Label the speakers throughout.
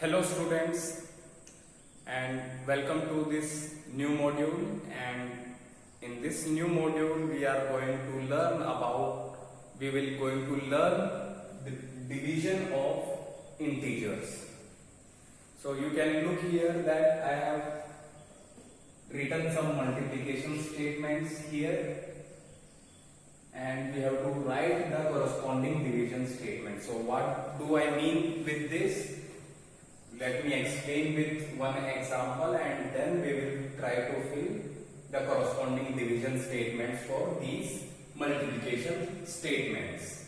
Speaker 1: Hello students, and welcome to this new module. And in this new module we are going to learn the division of integers. So you can look here that I have written some multiplication statements here, and we have to write the corresponding division statement. So what do I mean with this? Let me explain with one example, and then we will try to fill the corresponding division statements for these multiplication statements.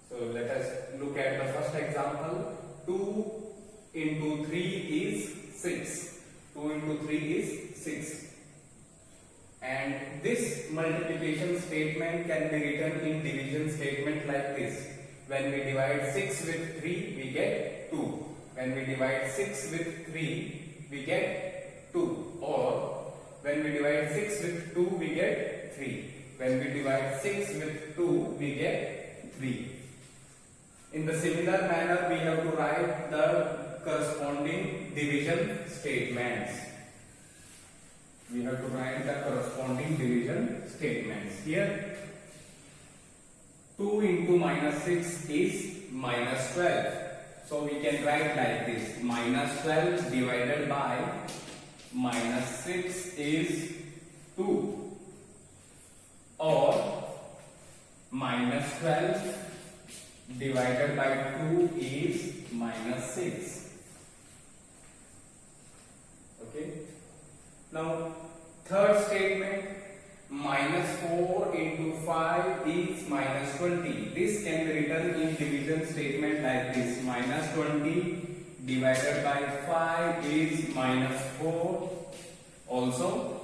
Speaker 1: So let us look at the first example. 2 into 3 is 6. 2 into 3 is 6. And this multiplication statement can be written in division statement like this. When we divide 6 with 3, we get 2. When we divide 6 with 3, we get 2. Or when we divide 6 with 2, we get 3. When we divide 6 with 2, we get 3. In the similar manner, we have to write the corresponding division statements. We have to write the corresponding division statements. Here, 2 into minus 6 is minus 12. So we can write like this: minus 12 divided by minus 6 is 2. Or minus 12 divided by 2 is minus 6. Okay. Now third statement, minus 4 into 5 is minus 20. This can be written in division statement like this: minus 20 divided by 5 is minus 4. Also,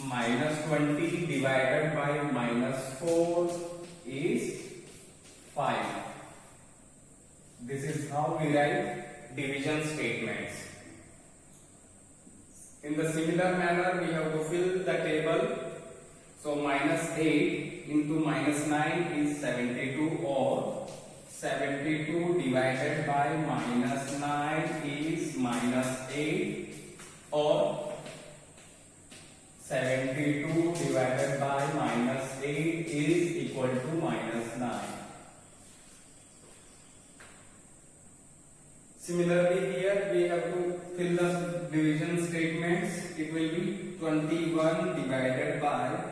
Speaker 1: minus 20 divided by minus 4 is 5. This is how we write division statements. In the similar manner, we have to fill the table. So minus 8 into minus 9 is 72, or 72 divided by minus 9 is minus 8, or 72 divided by minus 8 is equal to minus 9. Similarly, here we have to fill the division statements. It will be 21 divided by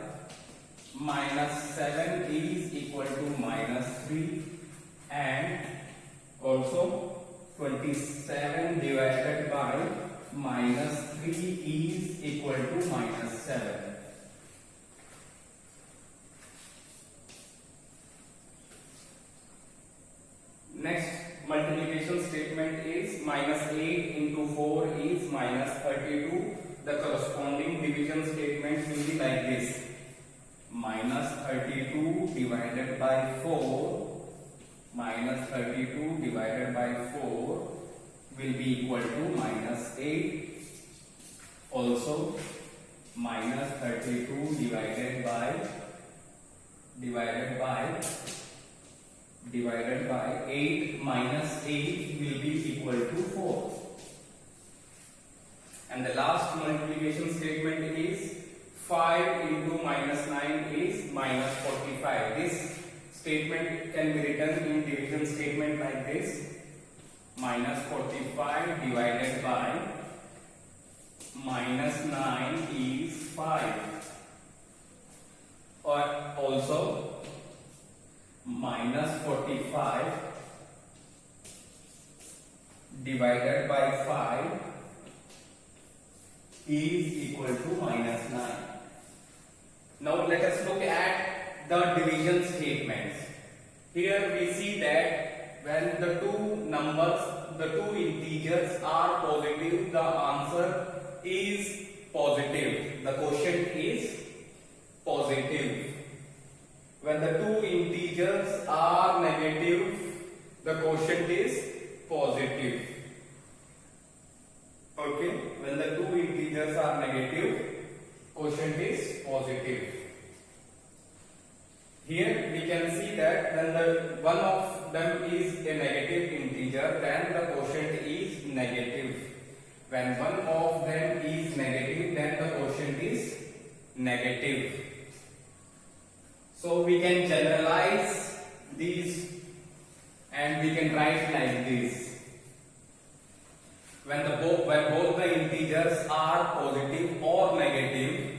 Speaker 1: minus 7 is equal to minus 3, and also 27 divided by minus 3 is equal to minus 7. Next multiplication statement is minus 8 into 4 is minus 32. The corresponding division statement will be like this: minus 32 divided by 4, minus 32 divided by 4 will be equal to minus 8. Also, minus 32 divided by 8 minus 8 will be equal to 4. And the last multiplication statement is 5 into minus 9 is minus 45. This statement can be written in division statement like this: minus 45 divided by minus 9 is 5. Or also, minus 45 divided by 5 is equal to minus 9. Now let us look at the division statements. Here we see that when the two integers are positive, the answer is positive. The quotient is positive. When the two integers are negative, the quotient is positive. Okay, when the two integers are negative, quotient is positive. Here we can see that when one of them is a negative integer, integer, then the quotient is negative. When one of them is negative, then the quotient is negative. So we can generalize these and we can write like this. When both the integers are positive or negative,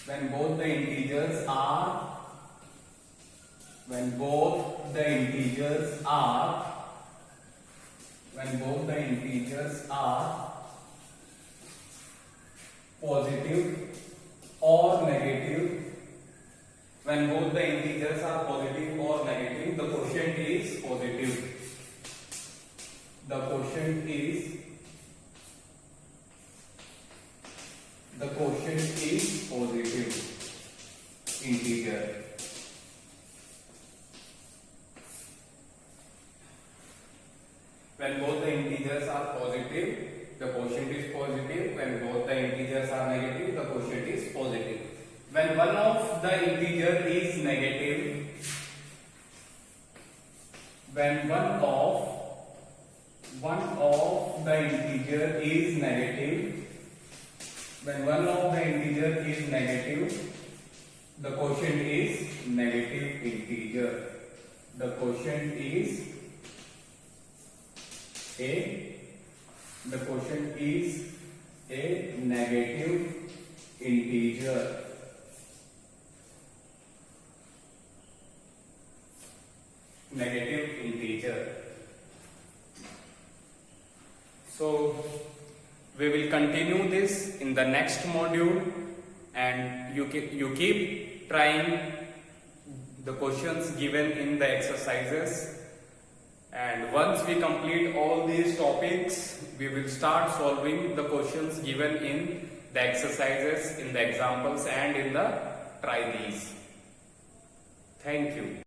Speaker 1: when both the integers are positive or negative, when both the integers are positive or negative, the quotient is positive. The quotient is positive integer. When both the integers are positive, the quotient is positive. When both the integers are negative, the quotient is positive. When one of the integer is negative, when one of the integer is negative, the quotient is negative integer. The quotient is a negative integer. So we will continue this in the next module, and you keep trying the questions given in the exercises, and once we complete all these topics, we will start solving the questions given in the exercises, in the examples, and in the try these. Thank you.